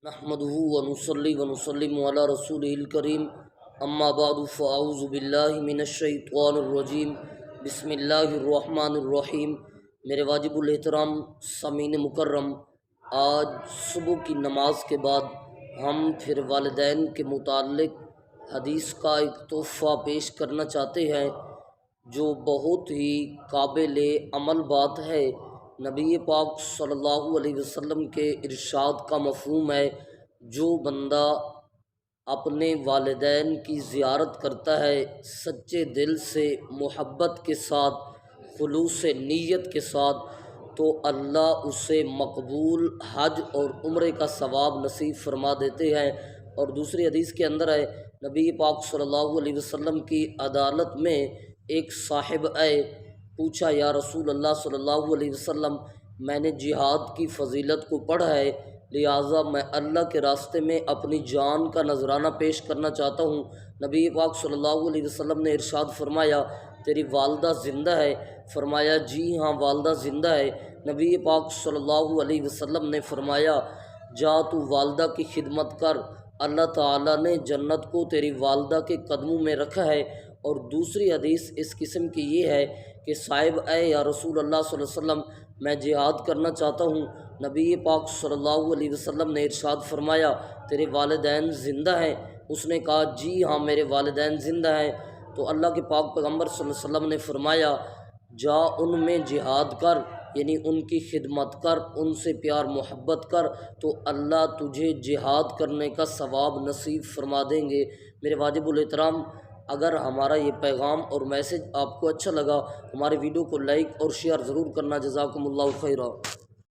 نحمده ونصلي ونسلم على رسوله الكريم اما بعد فاعوذ باللہ من الشیطان الرجیم بسم اللہ الرحمن الرحیم۔ میرے واجب الاحترام سامعین مکرم، آج صبح کی نماز کے بعد ہم پھر والدین کے متعلق حدیث کا ایک تحفہ پیش کرنا چاہتے ہیں جو بہت ہی قابل عمل بات ہے۔ نبی پاک صلی اللہ علیہ وسلم کے ارشاد کا مفہوم ہے، جو بندہ اپنے والدین کی زیارت کرتا ہے سچے دل سے، محبت کے ساتھ، خلوص نیت کے ساتھ، تو اللہ اسے مقبول حج اور عمرے کا ثواب نصیب فرما دیتے ہیں۔ اور دوسری حدیث کے اندر ہے، نبی پاک صلی اللہ علیہ وسلم کی عدالت میں ایک صاحب آئے، پوچھا یا رسول اللہ صلی اللہ علیہ وسلم، میں نے جہاد کی فضیلت کو پڑھا ہے، لہٰذا میں اللہ کے راستے میں اپنی جان کا نذرانہ پیش کرنا چاہتا ہوں۔ نبی پاک صلی اللہ علیہ وسلم نے ارشاد فرمایا، تیری والدہ زندہ ہے؟ فرمایا جی ہاں والدہ زندہ ہے۔ نبی پاک صلی اللہ علیہ وسلم نے فرمایا، جا تو والدہ کی خدمت کر، اللہ تعالیٰ نے جنت کو تیری والدہ کے قدموں میں رکھا ہے۔ اور دوسری حدیث اس قسم کی یہ ہے کہ صاحب اے یا رسول اللہ صلی اللہ علیہ وسلم، میں جہاد کرنا چاہتا ہوں۔ نبی پاک صلی اللہ علیہ وسلم نے ارشاد فرمایا، تیرے والدین زندہ ہیں؟ اس نے کہا جی ہاں میرے والدین زندہ ہیں۔ تو اللہ کے پاک پیغمبر صلی اللہ علیہ وسلم نے فرمایا، جا ان میں جہاد کر، یعنی ان کی خدمت کر، ان سے پیار محبت کر، تو اللہ تجھے جہاد کرنے کا ثواب نصیب فرما دیں گے۔ میرے واجب الاحترام، اگر ہمارا یہ پیغام اور میسج آپ کو اچھا لگا، ہمارے ویڈیو کو لائک اور شیئر ضرور کرنا۔ جزاکم اللہ خیرہ۔